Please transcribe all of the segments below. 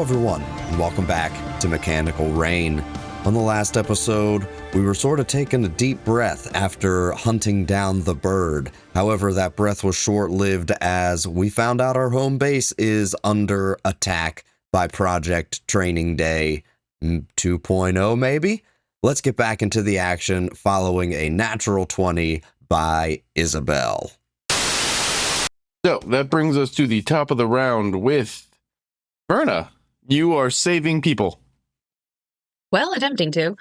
everyone, and welcome back to Mechanical Rain. On the last episode, we were sort of taking a deep breath after hunting down the bird. However, that breath was short-lived as we found out our home base is under attack by Project Training Day 2.0, maybe? Let's get back into the action following a natural 20 by Isabel. So that brings us to the top of the round with Verna. You are saving people. Well, attempting to.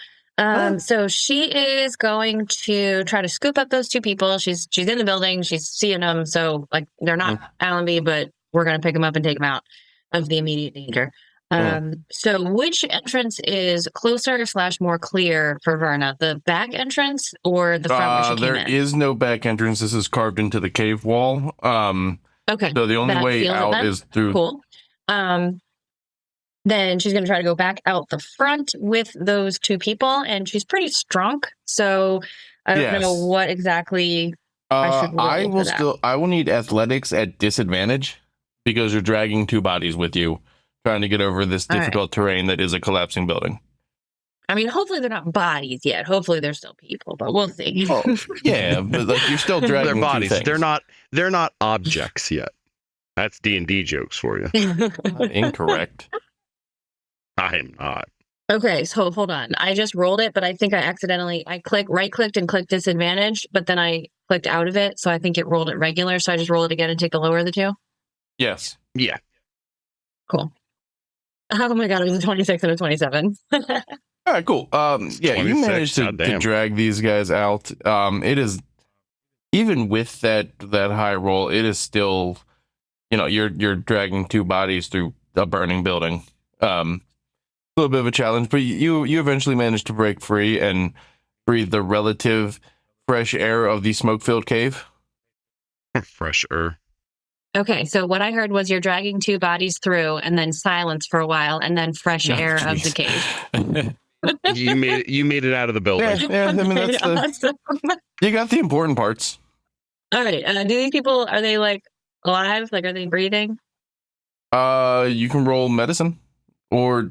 So she is going to try to scoop up those two people. She's in the building. She's seeing them. So like they're not Allenby, but we're going to pick them up and take them out of the immediate danger. So which entrance is closer / more clear for Verna? The back entrance or the front where she came in? There is no back entrance. This is carved into the cave wall. Okay. So the only way out is through. Cool. Then she's going to try to go back out the front with those two people, and she's pretty strong. So I don't know what exactly I should roll. I will need athletics at disadvantage because you're dragging two bodies with you, trying to get over this difficult terrain that is a collapsing building. I mean, hopefully they're not bodies yet. Hopefully they're still people, but we'll see. Oh, yeah, but like you're still dragging their bodies. Two things. They're not objects yet. That's D&D jokes for you. Incorrect. I am not. Okay, so hold on. I just rolled it, but I think I right-clicked and clicked disadvantage, but then I clicked out of it, so I think it rolled it regular, so I just roll it again and take the lower of the two? Yes. Yeah. Cool. Oh my god, it was a 26 and a 27. All right, cool. Yeah, you managed to drag these guys out. It is, even with that high roll, it is still, you're dragging two bodies through a burning building. A little bit of a challenge, but you eventually managed to break free and breathe the relative fresh air of the smoke-filled cave. Fresh air. Okay, so what I heard was you're dragging two bodies through and then silence for a while and then fresh air of the cave. You made it out of the building. Yeah, I mean, that's you got the important parts. All right, do these people, are they like alive? Like, are they breathing? You can roll medicine or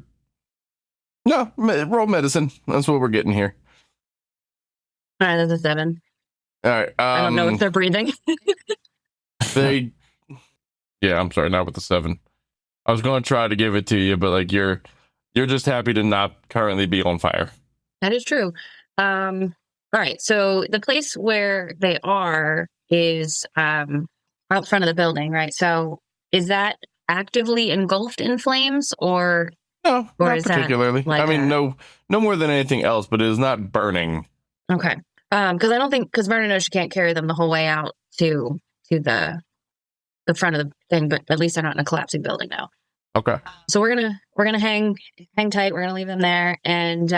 roll medicine. That's what we're getting here. All right, that's a 7. All right. I don't know if they're breathing. Yeah, I'm sorry, not with the 7. I was going to try to give it to you, but like you're just happy to not currently be on fire. That is true. All right, so the place where they are is out front of the building, right? So is that actively engulfed in flames or? No, not particularly. I mean, no more than anything else, but it is not burning. Okay. Because Verna knows she can't carry them the whole way out to the front of the thing, but at least they're not in a collapsing building now. Okay. So we're gonna hang tight. We're gonna leave them there, and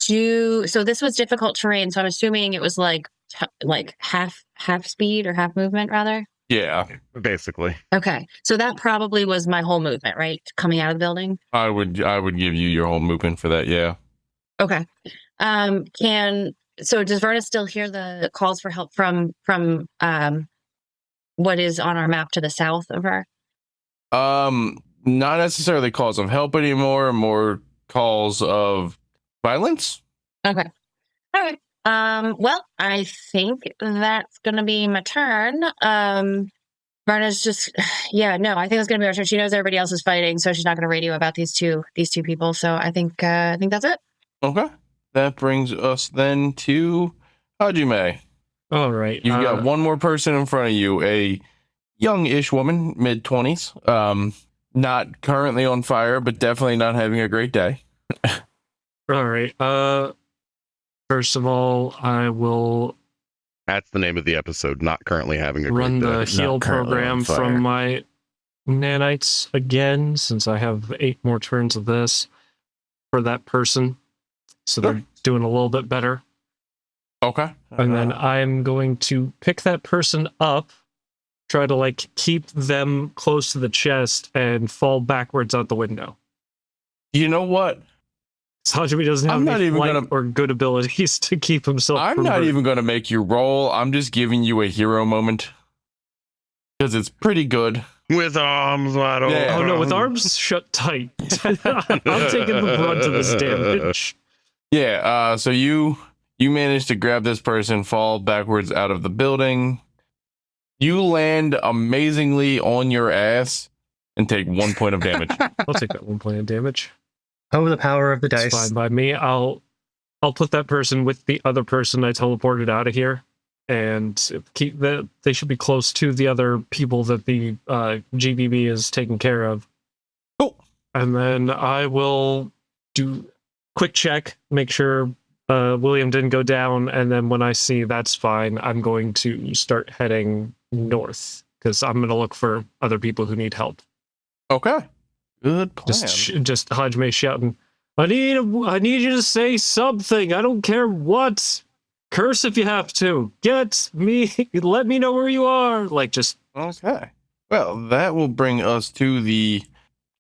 so this was difficult terrain. So I'm assuming it was like half speed or half movement rather. Yeah, basically. Okay, so that probably was my whole movement, right? Coming out of the building. I would give you your whole movement for that. Yeah. Okay. So does Verna still hear the calls for help from what is on our map to the south of her? Not necessarily calls of help anymore. More calls of violence. Okay. All right. Well, I think that's going to be my turn. Verna's just, I think it's going to be our turn. She knows everybody else is fighting, so she's not going to radio about these two people. So I think that's it. Okay. That brings us then to Hajime. All right. You've got one more person in front of you, a young-ish woman, mid-20s. Not currently on fire, but definitely not having a great day. All right. First of all, I will. That's the name of the episode. Not currently having a great day. Run the heal program from my nanites again, since I have 8 more turns of this for that person. So they're doing a little bit better. Okay. And then I'm going to pick that person up, try to keep them close to the chest, and fall backwards out the window. You know what? Hajime doesn't have any flight or good abilities to keep himself. I'm not even going to make you roll. I'm just giving you a hero moment because it's pretty good. With arms wide open. Yeah. Oh no, with arms shut tight. I'm taking the brunt of this damage. Yeah, so you manage to grab this person, fall backwards out of the building. You land amazingly on your ass and take 1 point of damage. I'll take that 1 point of damage. Oh, the power of the dice. It's fine by me. I'll put that person with the other person I teleported out of here, and keep that. They should be close to the other people that the GBB is taking care of. Cool. And then I will do quick check, make sure William didn't go down, and then when I see that's fine, I'm going to start heading north because I'm going to look for other people who need help. Okay. Good plan. Just Hajime shouting, I need you to say something. I don't care what. Curse if you have to. Get me. Let me know where you are. Like, just. Okay. Well, that will bring us to the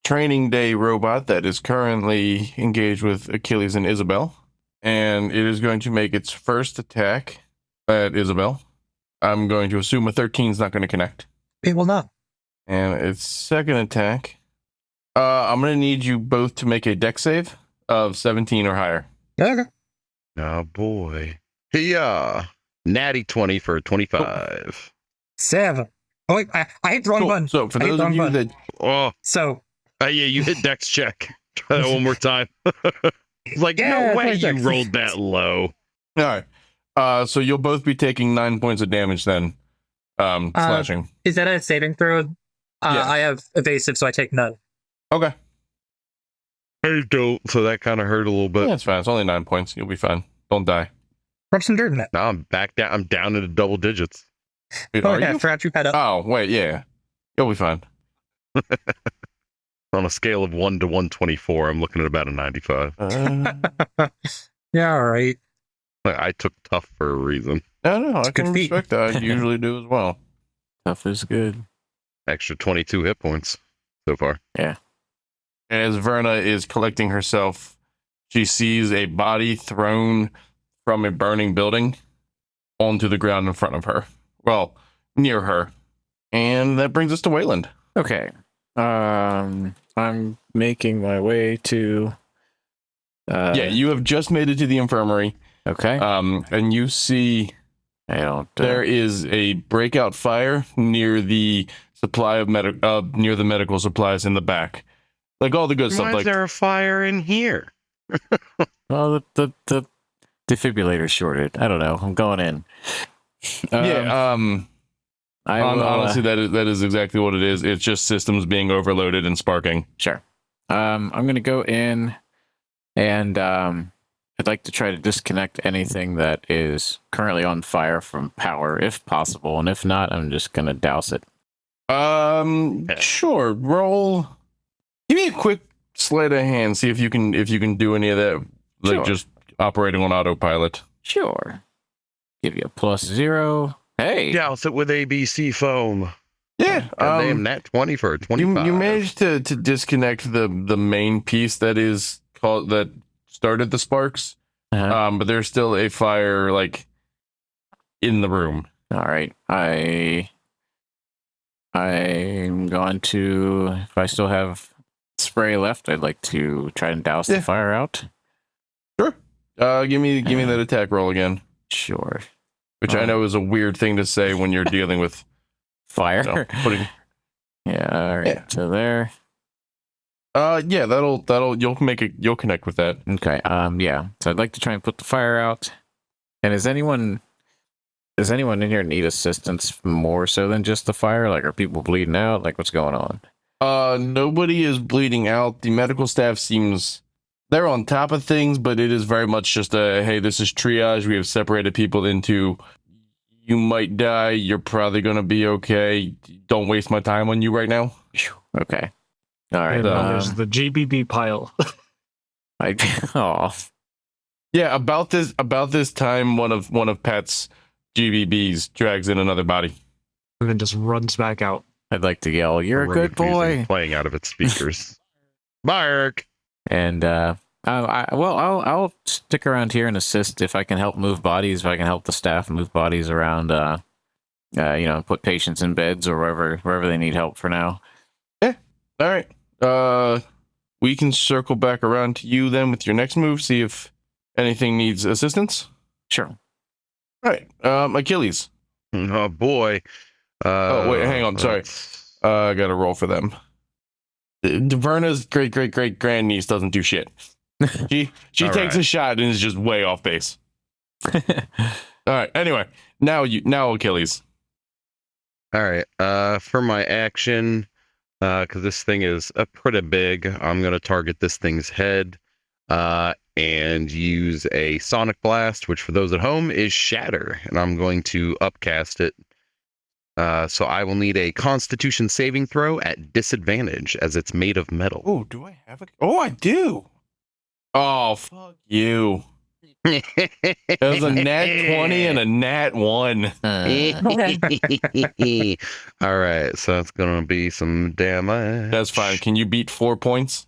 training day robot that is currently engaged with Achilles and Isabel. And it is going to make its first attack at Isabel. I'm going to assume a 13 is not going to connect. It will not. And its second attack, I'm going to need you both to make a dex save of 17 or higher. Okay. Oh, boy. Yeah. Natty 20 for 25. 7. Oh, wait, I hit the wrong Cool. button. So for I hit those the of wrong you button. that... Oh, So, yeah, you hit dex check. Try that one more time. It's like, Yeah, no way you 26. rolled that low. All right. So you'll both be taking 9 points of damage then. Slashing. is that a saving throw? Yeah. I have evasive, so I take none. Okay. I don't, so that kind of hurt a little bit. Yeah, it's fine. It's only 9 points. You'll be fine. Don't die. Rub some dirt in it. Now I'm back down. I'm down into double digits. Wait, Oh, are yeah, I you? forgot you had up. Oh, wait, yeah. You'll be fine. On a scale of 1 to 124, I'm looking at about a 95. Yeah, all right. I took tough for a reason. No, I good can feat. respect that. I usually do as well. Tough is good. Extra 22 hit points so far. As Verna is collecting herself, she sees a body thrown from a burning building onto the ground in front of her. Well, near her. And that brings us to Wayland. Okay. I'm making my way to. Yeah, you have just made it to the infirmary. Okay. And you see I don't. there is a breakout fire near the supply of near the medical supplies in the back. Like all the good stuff. Why Like is there a fire in here? Well, the defibrillator shorted. I don't know. I'm going in. Honestly, that is exactly what it is. It's just systems being overloaded and sparking. Sure. I'm gonna go in, and I'd like to try to disconnect anything that is currently on fire from power, if possible, and if not, I'm just gonna douse it. Sure. Roll. Give me a quick sleight of hand. See if you can do any of that. Like Sure. just operating on autopilot. Sure. Give you a +0. Hey. Douse it with ABC foam. Yeah. Name that 20 for a 25. You managed to disconnect the main piece that started the sparks. Uh-huh. But there's still a fire like in the room. All right. I'm going to, if I still have spray left, I'd like to try and douse the fire out. Sure. Give me that attack roll again. Sure. Which I know is a weird thing to say when you're dealing with Fire. putting. Yeah. All right. Yeah. So there. Yeah, that'll you'll connect with that. Okay. Yeah. So I'd like to try and put the fire out. And does anyone in here need assistance more so than just the fire? Like, are people bleeding out? Like, what's going on? Nobody is bleeding out. The medical staff seems they're on top of things, but it is very much just hey, this is triage. We have separated people into you might die, you're probably gonna be okay. Don't waste my time on you right now. Okay. All right. And there's the GBB pile. Yeah, about this time, one of Pat's GBBs drags in another body. And then just runs back out. I'd like to yell, "You're a good boy!" Playing out of its speakers. Mark. And I'll stick around here and assist if I can help move bodies. If I can help the staff move bodies around, put patients in beds or wherever they need help for now. Yeah. All right. We can circle back around to you then with your next move, see if anything needs assistance. Sure. All right. Achilles. Oh boy. Oh wait, hang on. Sorry. I got to roll for them. Verna's great grandniece doesn't do shit. She takes a shot and is just way off base. All right. Anyway, now Achilles. All right. For my action, because this thing is pretty big, I'm gonna target this thing's head, and use a sonic blast, which for those at home is shatter, and I'm going to upcast it. So I will need a Constitution saving throw at disadvantage as it's made of metal. Oh, do I have it? Oh, I do. Oh, fuck you. It was a nat 20 and a nat 1. All right, so it's gonna be some damage. That's fine. Can you beat 4 points?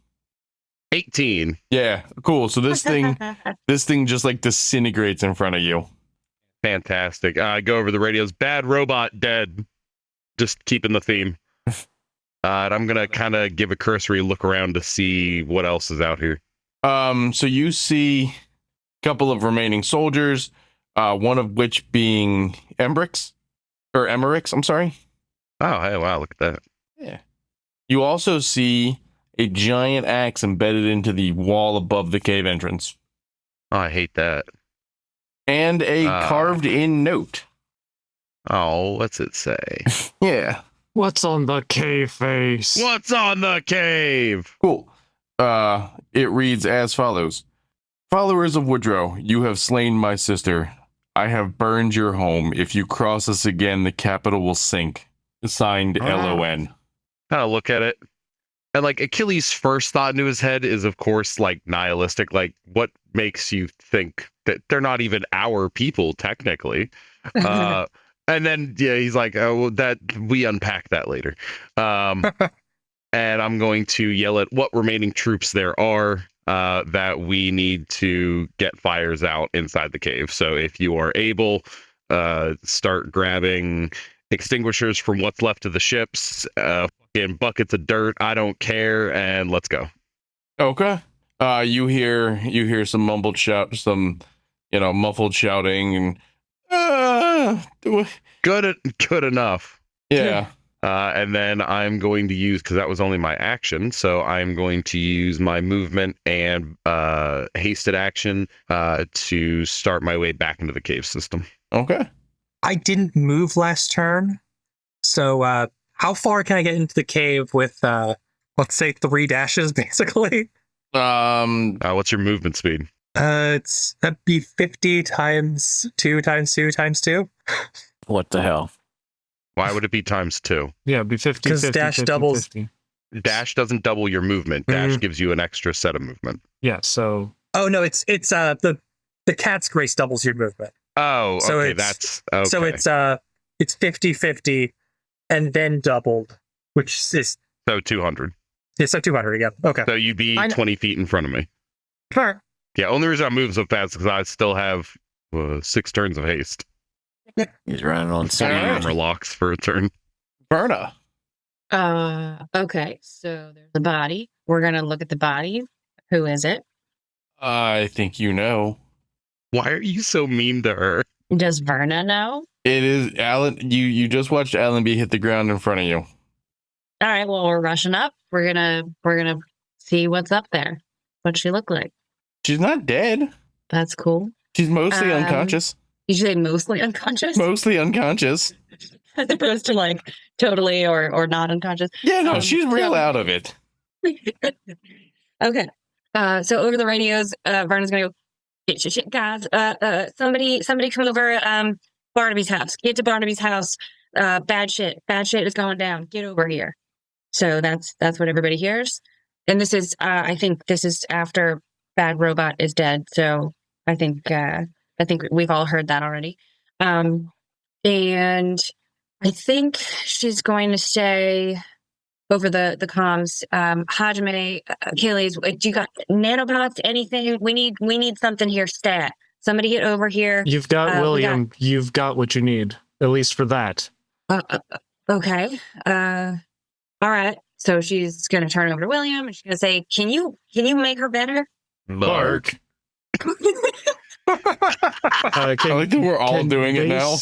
18. Yeah, cool. So this thing just like disintegrates in front of you. Fantastic. I go over the radios. Bad robot dead. Just keeping the theme. And I'm gonna kind of give a cursory look around to see what else is out here. So you see a couple of remaining soldiers, one of which being Emmerich, I'm sorry. Oh, hey, wow, look at that. Yeah. You also see a giant axe embedded into the wall above the cave entrance. Oh, I hate that. And a carved-in note. Oh, what's it say? Yeah. What's on the cave face? What's on the cave? Cool. It reads as follows. Followers of Woodrow, you have slain my sister. I have burned your home. If you cross us again, the capital will sink. Signed, LON. Kind of look at it. And like Achilles' first thought into his head is, of course, like nihilistic. Like, what makes you think that they're not even our people, technically? And then, yeah, he's like, oh, well, that we unpack that later. And I'm going to yell at what remaining troops there are that we need to get fires out inside the cave. So if you are able, start grabbing extinguishers from what's left of the ships, in buckets of dirt. I don't care, and let's go. Okay. You hear some muffled shouting, and Good enough. Yeah. And then I'm going to use, because that was only my action, so I'm going to use my movement and hasted action to start my way back into the cave system. Okay. I didn't move last turn, so how far can I get into the cave with, let's say, 3 dashes, basically? What's your movement speed? That'd be 50 times 2 times 2 times 2. What the hell? Why would it be times 2? Yeah, it'd be 50, 'Cause 50, dash 50, doubles. 50. Dash doesn't double your movement. Dash gives you an extra set of movement. Yeah, so... Oh, no, it's the cat's grace doubles your movement. Oh, So okay, it's- that's... Okay. So it's 50-50 and then doubled, which is... So 200. Yeah, so 200 again. Okay. So you'd be I know. 20 feet in front of me. Sure. Yeah, only reason I move so fast is because I still have 6 turns of haste. He's running on All speed. right. Armor locks for a turn. Verna. Okay, so there's the body. We're gonna look at the body. Who is it? I think you know. Why are you so mean to her? Does Verna know? It is Alan. You just watched Alan B hit the ground in front of you. All right, well, we're rushing up. We're gonna see what's up there. What's she look like? She's not dead. That's cool. She's mostly Um, unconscious. You say mostly unconscious, Mostly unconscious. as opposed to like totally or not unconscious. Yeah, no, she's real so- out of it. Okay. So over the radios, Verna's gonna go, shit, guys, somebody come over, Barnaby's house. Get to Barnaby's house. Bad shit is going down. Get over here. So that's what everybody hears. And this is, I think this is after Bad Robot is dead. So I think we've all heard that already. And I think she's going to say over the comms, Hajime, Achilles, do you got nanobots, anything? We need something here stat. Somebody get over here. You've got we William. You've got what you need, at least for that. Okay. All right. So she's gonna turn over to William and she's gonna say, "Can you make her better?" Bark. Can, I like that we're all doing it now.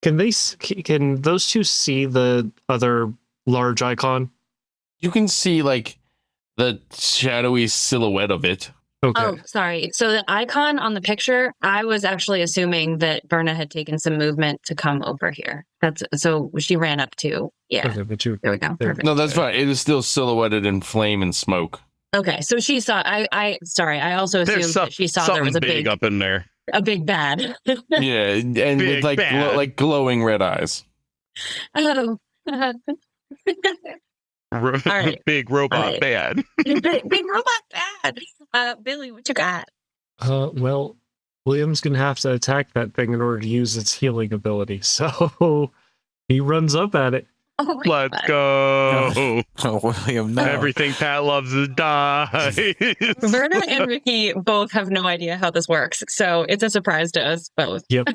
Can those two see the other large icon? You can see like the shadowy silhouette of it. Okay. Oh, sorry. So the icon on the picture, I was actually assuming that Berna had taken some movement to come over here. So she ran up to, yeah. Okay, but you, There we go. Perfect. No, that's fine. It is still silhouetted in flame and smoke. Okay, so she saw. I also assumed that she saw there was a big up in there. A big bad. Yeah, and with like glowing red eyes. Oh. Right. Big robot bad. big robot bad. Billy, what you got? Well, William's gonna have to attack that thing in order to use its healing ability. So he runs up at it. Oh Let's God. go. Oh, William, no. Everything Pat loves is dies. Verna and Ricky both have no idea how this works, so it's a surprise to us both. Yep.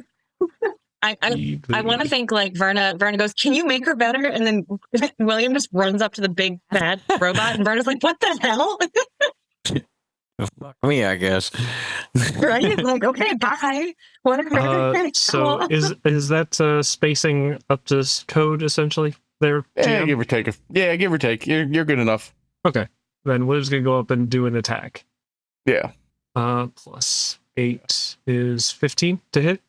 I want to think like Verna goes, "Can you make her better?" And then William just runs up to the big bad robot, and Verna's like, "What the hell?" Fuck me, I guess. Right? Like, okay, bye. Whatever. So is that spacing up to code essentially? There, Yeah, give or take. Give or take. You're good enough. Okay, then William's gonna go up and do an attack. Yeah. Plus 8 is 15 to hit.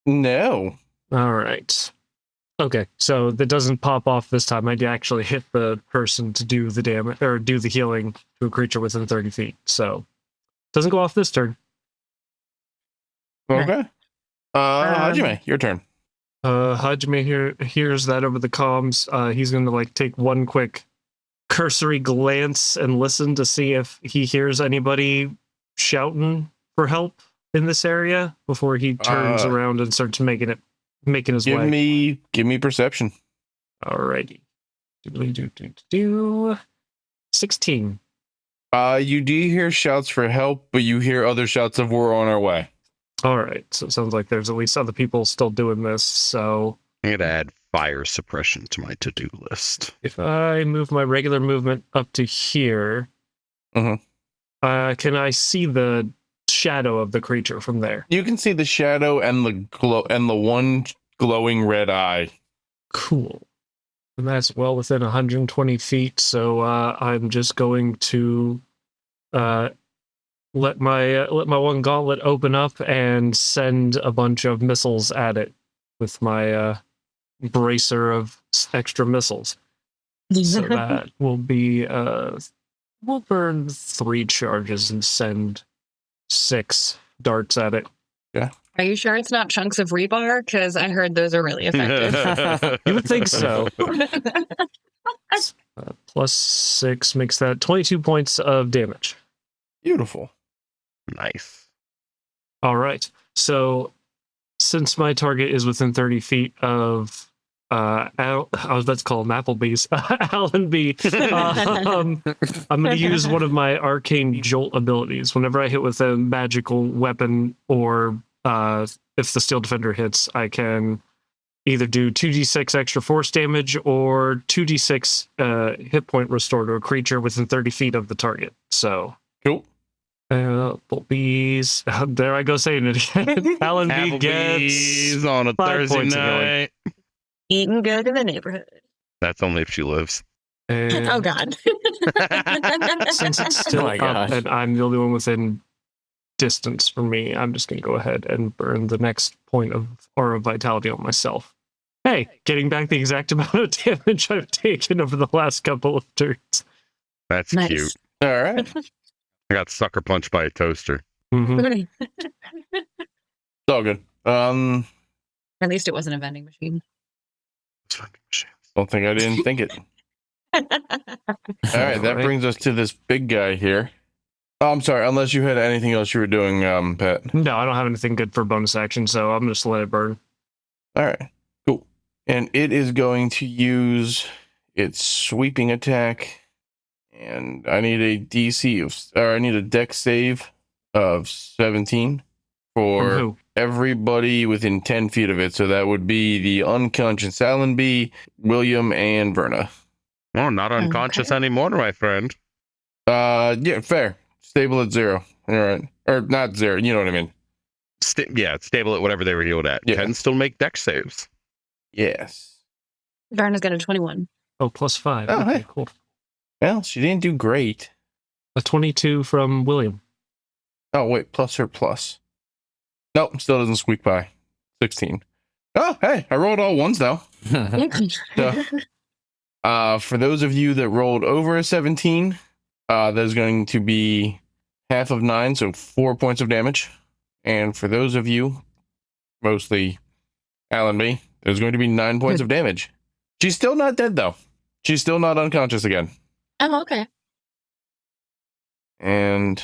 No. All right. Okay, so that doesn't pop off this time. I actually hit the person to do the damage or do the healing to a creature within 30 feet. So doesn't go off this turn. Okay. Hajime, your turn. Hajime hears that over the comms. He's going to like take one quick cursory glance and listen to see if he hears anybody shouting for help in this area before he turns around and starts making his way. Give me perception. Alrighty. 16. You do hear shouts for help, but you hear other shouts of "we're on our way." Alright, so it sounds like there's at least other people still doing this, so I'm gonna add fire suppression to my to-do list. if I move my regular movement up to here, can I see the shadow of the creature from there? You can see the shadow and the glow and the one glowing red eye. Cool. And that's well within 120 feet, so I'm just going to let my one gauntlet open up and send a bunch of missiles at it with my bracer of extra missiles. So that will be we'll burn 3 charges and send 6 darts at it. Yeah. Are you sure it's not chunks of rebar? Because I heard those are really effective. You would think so. Plus 6 makes that 22 points of damage. Beautiful. Nice. All right. So since my target is within 30 feet of I was about to call him Applebee's, Allenby, I'm going to use one of my arcane jolt abilities. Whenever I hit with a magical weapon or if the steel defender hits, I can either do 2d6 extra force damage or 2d6 hit point restore to a creature within 30 feet of the target. So cool. Applebee's. There I go saying it again. Allenby gets on a 5 Thursday points night. Eating good in the neighborhood. That's only if she lives. And Oh God. since it's still up and I'm the only one within distance from me, I'm just going to go ahead and burn the next point of aura vitality on myself. Hey, getting back the exact amount of damage I've taken over the last couple of turns. That's Nice. cute. All right. I got sucker punched by a toaster. Mhm. It's all good. At least it wasn't a vending machine. Don't think I didn't think it. All right, that brings us to this big guy here. Oh, I'm sorry, unless you had anything else you were doing, Pat. No, I don't have anything good for bonus action, so I'm just let it burn. All right, cool. And it is going to use its sweeping attack, and I need a DC of, or I need a dex save of 17. for who? everybody within 10 feet of it. So that would be the unconscious Allenby, William, and Verna. Oh, not unconscious Okay. anymore, my friend. Yeah, fair. Stable at 0. All right. Or not 0. You know what I mean? It's stable at whatever they were healed at. Yeah. Can still make dex saves. Yes. Verna's got a 21. Oh, +5. Oh, Okay, hey. cool. Well, she didn't do great. A 22 from William. Oh, wait. Plus her plus. Nope. Still doesn't squeak by. 16. Oh, hey. I rolled all ones, though. For those of you that rolled over a 17, there's going to be half of 9, so 4 points of damage. And for those of you, mostly Allenby, there's going to be 9 points of damage. She's still not dead, though. She's still not unconscious again. Oh, okay. And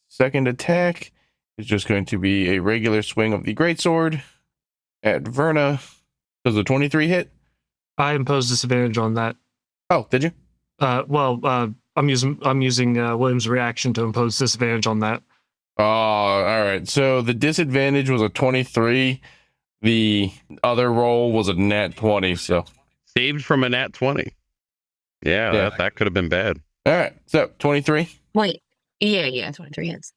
second attack is just going to be a regular swing of the greatsword at Verna. Does a 23 hit? I imposed disadvantage on that. Oh, did you? I'm using William's reaction to impose disadvantage on that. Oh, all right. So the disadvantage was a 23. The other roll was a nat 20. So Saved from a nat 20. Yeah. That could have been bad. all right. So 23. Wait. Yeah, 23 hits.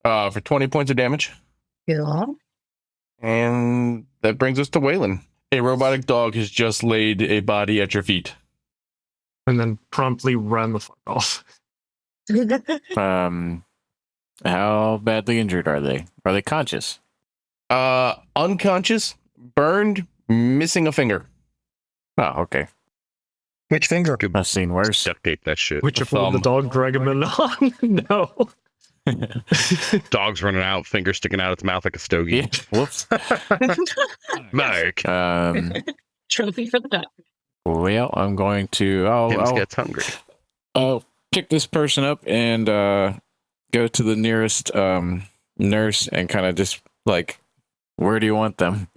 For 20 points of damage. Cool. And that brings us to Waylon. A robotic dog has just laid a body at your feet. And then promptly run the fuck off. How badly injured are they? Are they conscious? Unconscious, burned, missing a finger. Oh, okay. Which finger? I've seen worse. Duct tape that shit. Which of all the dog Dragamon on? No. Dog's running out, finger sticking out its mouth like a stogie. Yeah. Whoops. Mark. Trophy for the dog. Well, I'm going to. Hims I'll gets hungry. pick this person up and go to the nearest nurse and kind of just like, where do you want them?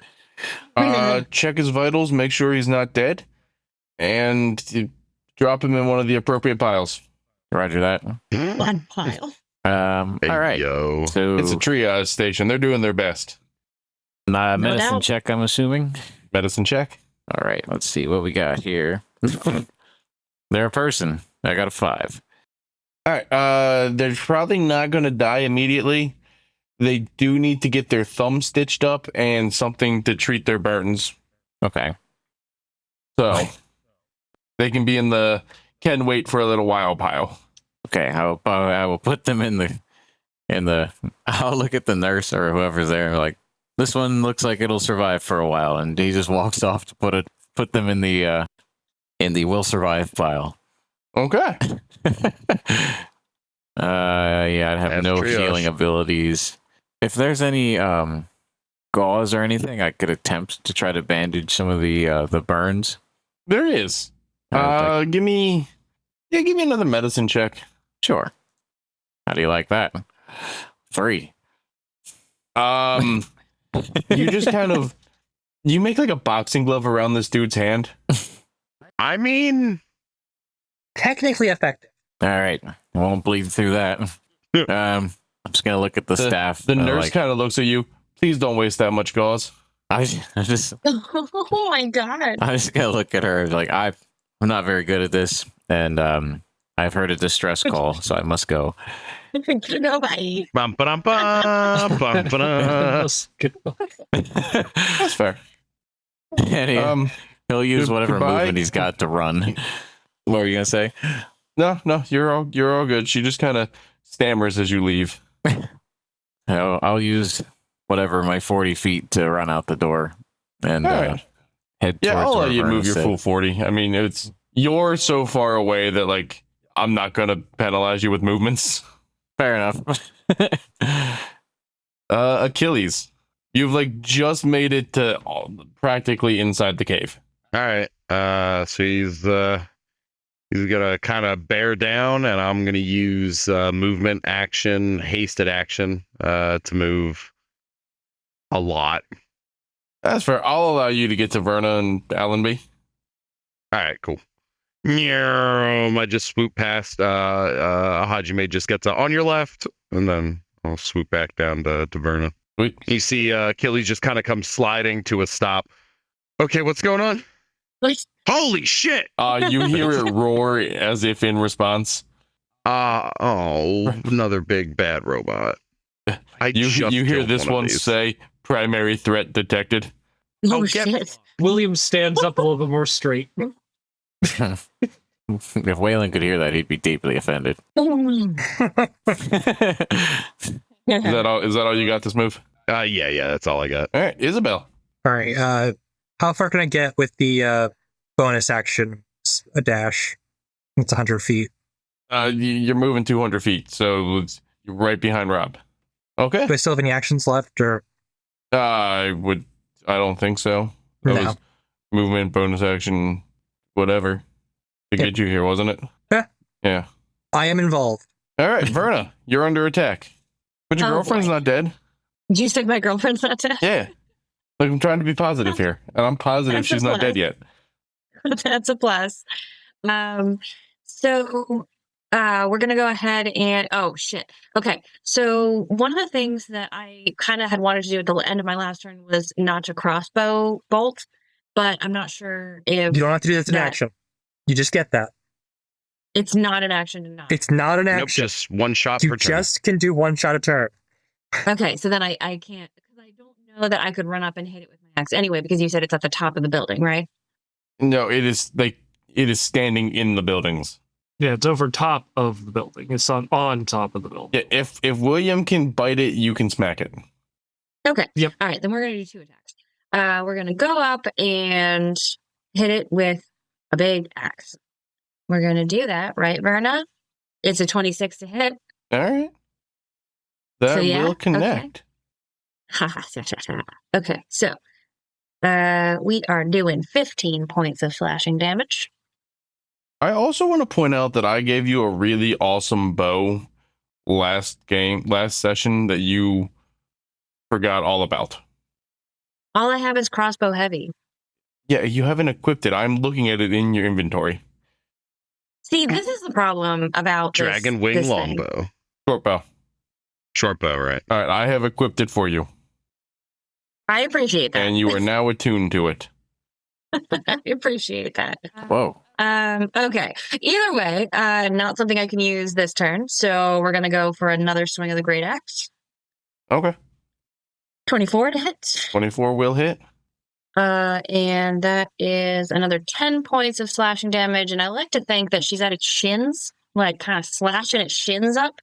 Check his vitals, make sure he's not dead, and you drop him in one of the appropriate piles. Roger that. One pile. All right. Yo. So It's a triage station. They're doing their best. No medicine doubt. check, I'm assuming. Medicine check. All right. Let's see what we got here. They're a person. I got a 5. All right. They're probably not going to die immediately. They do need to get their thumb stitched up and something to treat their burns. Okay. So they can be in the can wait for a little while pile. Okay. I will put them in the. I'll look at the nurse or whoever's there. Like, this one looks like it'll survive for a while, and he just walks off to put them in the will survive pile. Okay. Yeah, I'd have That's no triage. healing abilities. If there's any gauze or anything, I could attempt to try to bandage some of the burns. There is. Give me another medicine check. Sure. How do you like that? 3. You just kind of you make like a boxing glove around this dude's hand. I mean, Technically effective. All right, I won't bleed through that. I'm just gonna look at the staff. The nurse like, kind of looks at you. Please don't waste that much gauze. I just Oh my god. I just gotta look at her like I'm not very good at this, and I've heard a distress call, so I must go. Nobody. bum, ba-dum, bum, bum, ba-dum. That's fair. And he'll use whatever goodbye. movement he's got to run. What were you gonna say? No, you're all good. She just kind of stammers as you leave. I'll use whatever my 40 feet to run out the door and All right. head Yeah, towards I'll let where you Verna move your said. full 40. I mean, you're so far away that like I'm not gonna penalize you with movements. Fair enough. Achilles. You've like just made it to practically inside the cave. All right. So he's gonna kind of bear down, and I'm gonna use movement action, hasted action, to move a lot. That's fair. I'll allow you to get to Verna and Allenby. All right, cool. I just swoop past. Hajime just gets on your left, and then I'll swoop back down to Verna. Sweet. You see Achilles just kind of comes sliding to a stop. Okay, what's going on? Holy shit! You hear it roar as if in response. Another big bad robot. You hear this one say, primary threat detected. Oh, shit. William stands up a little bit more straight. If Waylon could hear that, he'd be deeply offended. Is that all you got this move? Yeah, that's all I got. All right, Isabel. All right. How far can I get with the bonus action? A dash. It's 100 feet. You're moving 200 feet, so you're right behind Rob. Okay. Do I still have any actions left, or? I don't think so. That No. was movement, bonus action, whatever to get you here, wasn't it? Yeah. Yeah. I am involved. All right, Verna, you're under attack. But your girlfriend's not dead. Did you think my girlfriend's not dead? Yeah. Like, I'm trying to be positive here, and I'm positive That's she's a not plus. dead yet. That's a plus. So we're gonna go ahead and okay. So one of the things that I kind of had wanted to do at the end of my last turn was notch a crossbow bolt, but I'm not sure if You don't have to do this in that- action. You just get that. it's not an action to notch. It's not an Nope, action. just one shot You per turn. just can do one shot a turn. Okay, so then I can't, because I don't know that I could run up and hit it with my axe anyway, because you said it's at the top of the building, right? No, it is standing in the buildings. Yeah, it's over top of the building. It's on top of the building. Yeah, if William can bite it, you can smack it. Okay. Yep. All right, then we're gonna do 2 attacks. We're gonna go up and hit it with a big axe. We're gonna do that, right, Verna? It's a 26 to hit. All right. That So, yeah, will connect. Okay, so we are doing 15 points of slashing damage. I also want to point out that I gave you a really awesome bow last session that you forgot all about. All I have is crossbow heavy. Yeah, you haven't equipped it. I'm looking at it in your inventory. See, this is the problem about Dragon this wing thing. longbow. Short bow. Short bow, right? All right, I have equipped it for you, I appreciate that. and you are now attuned to it. I appreciate that. Whoa. Okay. Either way, not something I can use this turn, so we're gonna go for another swing of the great axe. Okay. 24 to hit. 24 will hit. And that is another 10 points of slashing damage. And I like to think that she's at its shins, like kind of slashing its shins up.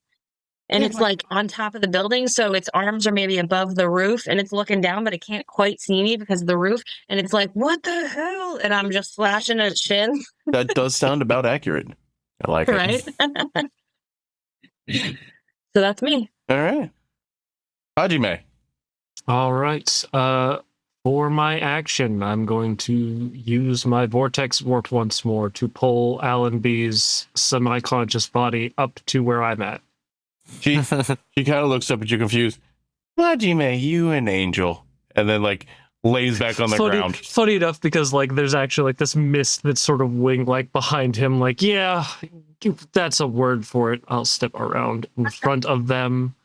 And it's like on top of the building, so its arms are maybe above the roof, and it's looking down, but it can't quite see me because of the roof. And it's like, what the hell? And I'm just slashing its shin, That does sound about accurate. I like it. right? So that's me. All right. Hajime. All right. For my action, I'm going to use my vortex warp once more to pull Allenby's semi-conscious body up to where I'm at. She kind of looks up at you confused. Hajime, you an angel. And then like lays back on the ground. Funny enough, because like there's actually like this mist that's sort of wing like behind him. Like, yeah, that's a word for it. I'll step around in front of them.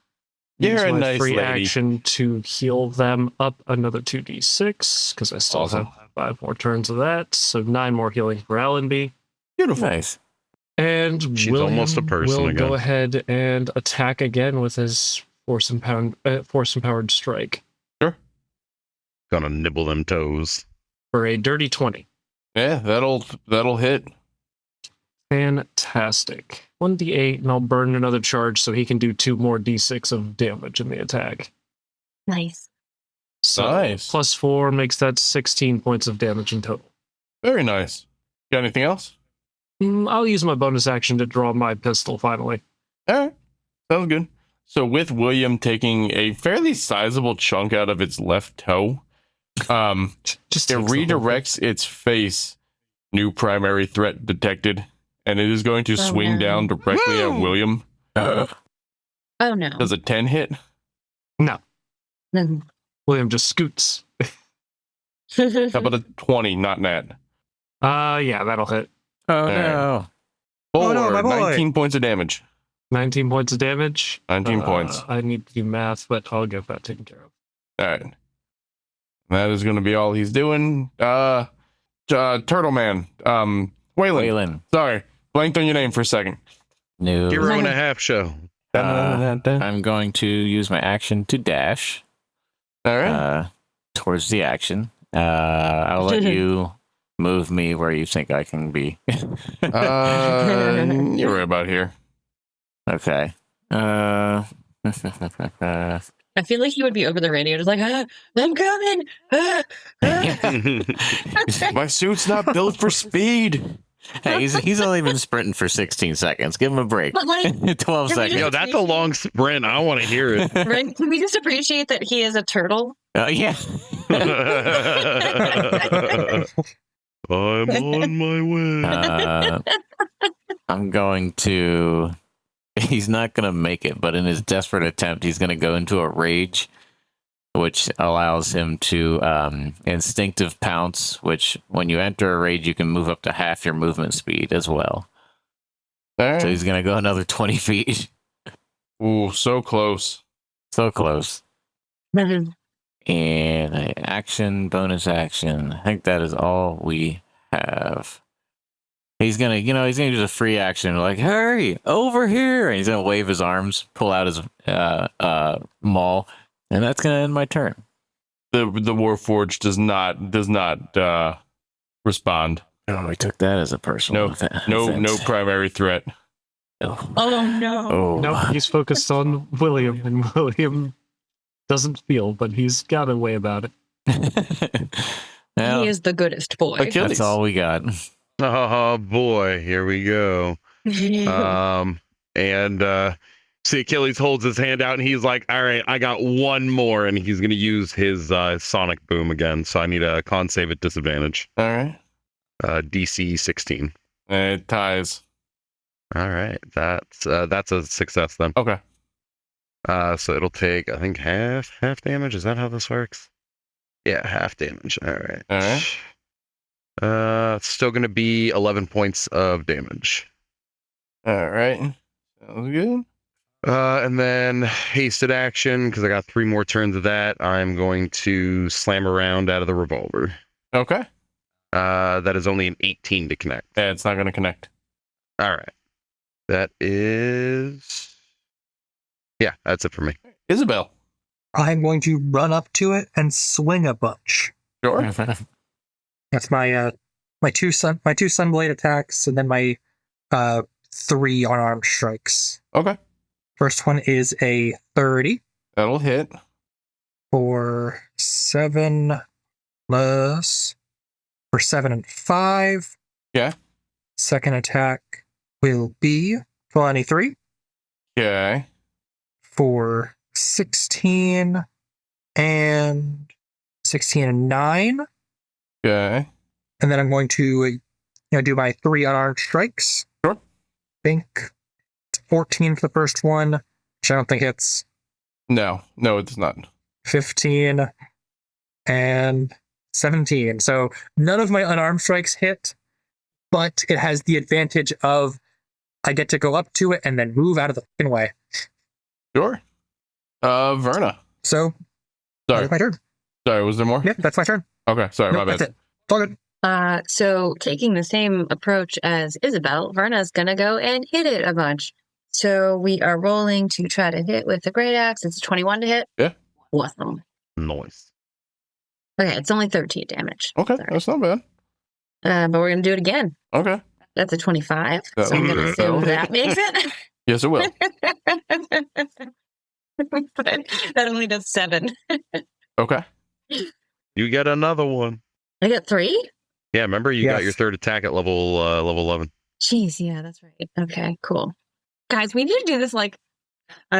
You're Use a my nice free lady. action to heal them up another 2d6 because I still Awesome. have 5 more turns of that. So 9 more healing for Allenby. Beautiful. Nice. And She's William almost a person will again. go ahead and attack again with his force empowered strike Gonna nibble them toes. for a dirty 20. Yeah, that'll hit. Fantastic. 1d8, and I'll burn another charge so he can do 2 more d6 of damage in the attack. Nice. So Nice. plus 4 makes that 16 points of damage in total. Very nice. Got anything else? I'll use my bonus action to draw my pistol finally. All right. Sounds good. So with William taking a fairly sizable chunk out of its left toe, Just it takes the whole redirects its face. New primary threat detected, and it is going to swing no. down directly at William. Oh no. Does a 10 hit? No, Mhm. William just scoots. How about a 20, not nat? Yeah, that'll hit. Oh right. no. Oh, no, For my boy. 19 points of damage. 19 points of damage. 19 points. I need to do math, but I'll get that taken care of. All right. That is going to be all he's doing. Turtle Man. Waylon. Sorry. Blanked on your name for a second. No. Hero and a half show. I'm going to use my action to dash. All right. Towards the action. I'll let you move me where you think I can be. You're right about here. Okay. I feel like he would be over the radio, just like, I'm coming. My suit's not built for speed. Hey, he's only been sprinting for 16 seconds. Give him a break. But like, 12 seconds. Yo, that's a long sprint. I want to hear it. right? Can we just appreciate that he is a turtle? Yeah. I'm on my way. I'm going to... He's not going to make it, but in his desperate attempt, he's going to go into a rage, which allows him to instinctive pounce, which when you enter a rage, you can move up to half your movement speed as well. All right. So he's going to go another 20 feet. Ooh, so close. So close. And action, bonus action. I think that is all we have. He's gonna use a free action, like, hurry, over here. And he's gonna wave his arms, pull out his maul, and that's gonna end my turn. The Warforged does not respond. Oh, he took that as a personal. No primary threat. Oh no. Oh. No, he's focused on William, and William doesn't feel, but he's got a way about it. Well, He is the goodest boy. Achilles. that's all we got. Oh boy, here we go. See, Achilles holds his hand out and he's like, all right, I got one more, and he's going to use his sonic boom again. So I need a con save at disadvantage. All right. DC 16. It ties. All right, that's a success then. Okay. So it'll take, I think, half damage. Is that how this works? Yeah, half damage. All right. All right. It's still going to be 11 points of damage. All right. Sounds good. And then hasted action, because I got 3 more turns of that. I'm going to slam around out of the revolver. Okay. That is only an 18 to connect. Yeah, it's not going to connect. All right. That is... Yeah, that's it for me. Isabel. I'm going to run up to it and swing a bunch. Sure. That's my my two sunblade attacks, and then my 3 unarmed strikes. Okay. First one is a 30 That'll hit. for 7 and 5. Yeah. Second attack will be 23 Okay. for 16 and 9. Okay. And then I'm going to do my 3 unarmed strikes. Sure. I think it's 14 for the first one, which I don't think hits. No, it's not. 15 and 17. So none of my unarmed strikes hit, but it has the advantage of I get to go up to it and then move out of the fucking way. Sure. Verna. So Sorry. that's my turn. Sorry, was there more? Yep, that's my turn. Okay, sorry, No, my bad. that's it. It's all good. So taking the same approach as Isabel, Verna's gonna go and hit it a bunch. So we are rolling to try to hit with the great axe. It's a 21 to hit. Yeah. Awesome. Nice. Okay, it's only 13 damage. Okay, Sorry. that's not bad. But we're gonna do it again. Okay. That's a 25. That So I'm will gonna do. assume that makes it. Yes, it will. But that only does 7. Okay. You get another one. I got 3? Yeah, remember you got Yes. your third attack at level 11. Jeez, yeah, that's right. Okay, cool. Guys, we need to do this I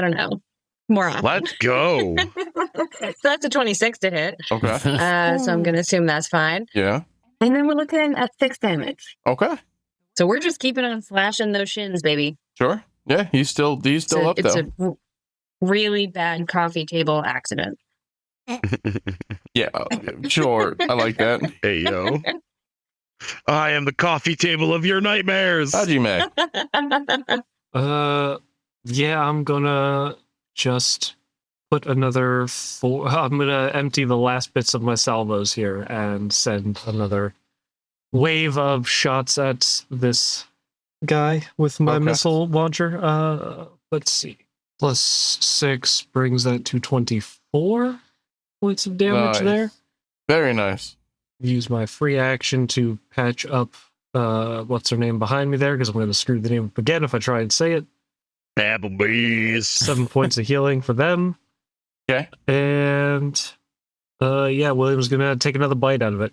don't know, more often. Let's go. So that's a 26 to hit. Okay. So I'm going to assume that's fine. Yeah. And then we're looking at 6 damage. Okay. So we're just keeping on slashing those shins, baby. Sure. Yeah, he's still up It's though. a really bad coffee table accident. Yeah, sure. I like that. Hey, yo. I am the coffee table of your nightmares. Hajime. Yeah, I'm gonna just put another 4. I'm gonna empty the last bits of my salvos here and send another wave of shots at this guy with my missile launcher. Let's see. Plus 6 brings that to 24 points of damage there. Very nice. Use my free action to patch up what's her name behind me there, because I'm going to screw the name up again if I try and say it. Applebee's. 7 points of healing for them. Okay. And yeah, William's going to take another bite out of it.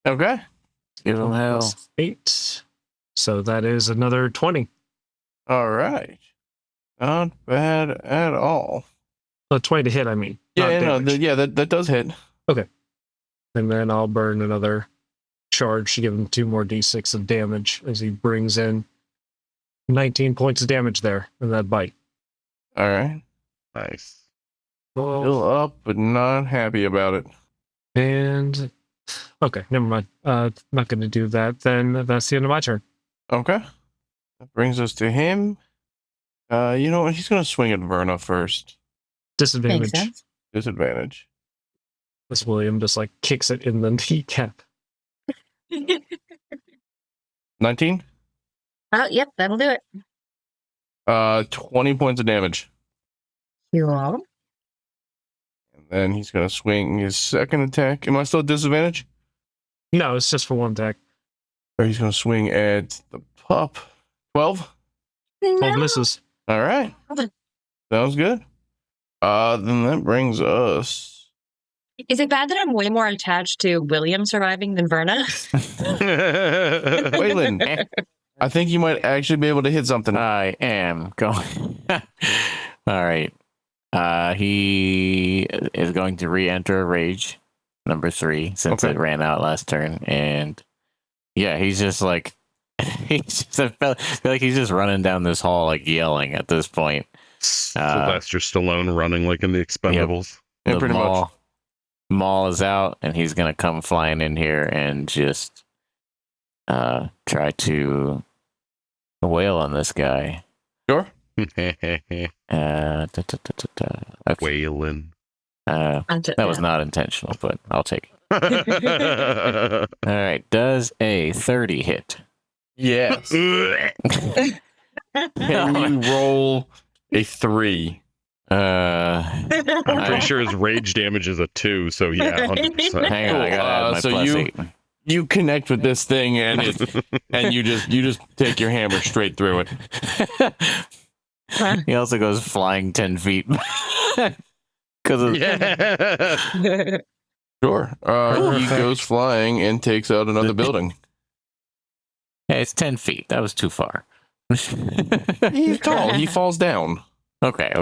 Okay. Give him hell. Plus 8. So that is another 20. All right. Not bad at all. 20 to hit, I mean. Yeah, that does hit. Okay. And then I'll burn another charge to give him 2 more d6 of damage as he brings in 19 points of damage there in that bite. All right. Nice. Still up, but not happy about it. And okay, never mind. Not going to do that. Then that's the end of my turn. Okay. That brings us to him. You know what? He's going to swing at Verna first. Disadvantage. Makes sense. Disadvantage. This William just like kicks it in the kneecap. 19? Oh, yep, that'll do it. 20 points of damage. You're welcome. And then he's going to swing his second attack. Am I still at disadvantage? No, it's just for one attack. Or he's going to swing at the pup. 12? 12 misses. All right. Sounds good. Then that brings us... Is it bad that I'm way more attached to William surviving than Verna? Waylon, I think you might actually be able to hit something. I am going. All right. He is going to re-enter Rage, number 3, since it ran out last turn. And yeah, he's just like, I feel like he's just running down this hall, like yelling at this point. Sylvester Stallone running like in the Expendables. Yeah, pretty much. Maul is out, and he's gonna come flying in here and just try to wail on this guy. Sure. Okay. Waylon. That was not intentional, but I'll take it. All right. Does a 30 hit? Yes. Can you roll a 3? I'm pretty sure his rage damage is a 2, so yeah, 100%. Hang on, I gotta add my so plus you 8. you connect with this thing and you just take your hammer straight through it. He also goes flying 10 feet. Because Yeah. Sure. He goes flying and takes out another building. Hey, it's 10 feet. That was too far. He's tall. He falls down. Okay.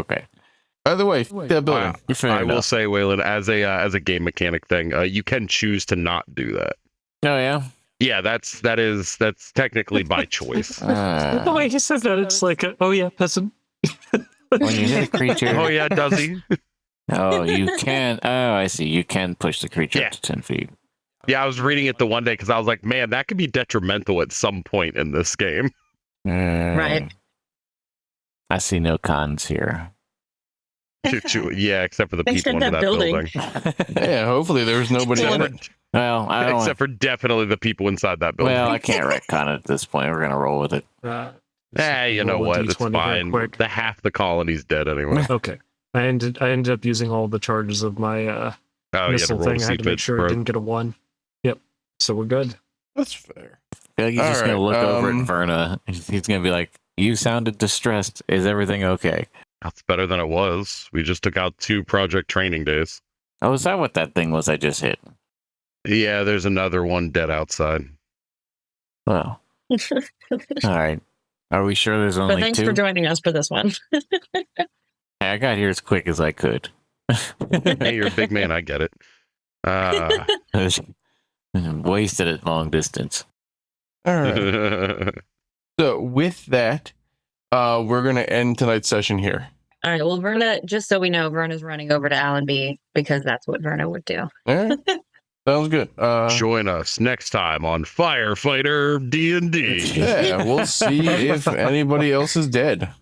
Either way, that building. I will say, Waylon, as a game mechanic thing, you can choose to not do that. Oh yeah. Yeah, that's technically by choice. The way he says that, it's like, oh yeah, peasant. When you hit a creature. Oh yeah, does he? Oh, you can. Oh, I see. You can push the creature up to 10 feet. Yeah, I was reading it the one day because I was like, man, that could be detrimental at some point in this game. Right. I see no cons here. Yeah, except for the Thanks people to under that that building. Yeah, hopefully there's nobody in it. Well, I don't. Except for definitely the people inside that building. Well, I can't retcon it at this point. We're gonna roll with it. You know roll a what? It's D20 fine. quick. The half the colony's dead anyway. Okay. I ended up using all the charges of my missile roll thing. I had to make sure it didn't get a 1. Yep. So we're good. That's fair. I feel like he's just gonna look over at Verna. He's gonna be like, "You sounded distressed. Is everything okay?" That's better than it was. We just took out 2 project training days. Oh, is that what that thing was I just hit? Yeah, there's another one dead outside. Well. All right. Are we sure there's only But thanks 2? for joining us for this one. Hey, I got here as quick as I could. Hey, you're a big man. I get it. Wasted at long distance. All right. So with that, we're going to end tonight's session here. All right. Well, Verna, just so we know, Verna's running over to Allenby because that's what Verna would do. All right. Sounds good. Join us next time on Firefighter D&D. Yeah, we'll see if anybody else is dead.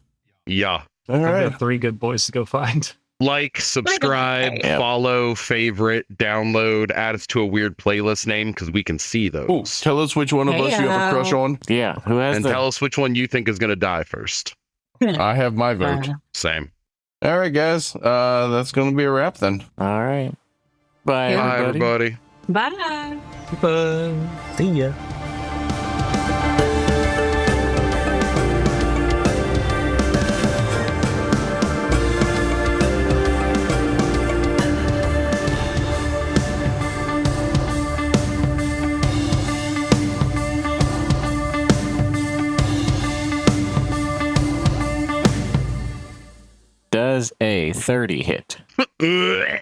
Yeah. All I've right. got 3 good boys to go find. Like, subscribe, Yep. follow, favorite, download, add us to a weird playlist name because we can see those. Ooh, tell us which one of us you have a crush on. Yeah, who has And tell us which one you think is going to die first. I have my vote. Same. All right, guys. That's going to be a wrap then. All right. Bye, Yeah. Bye, everybody. Bye. See ya. Does a 30 hit? Ugh.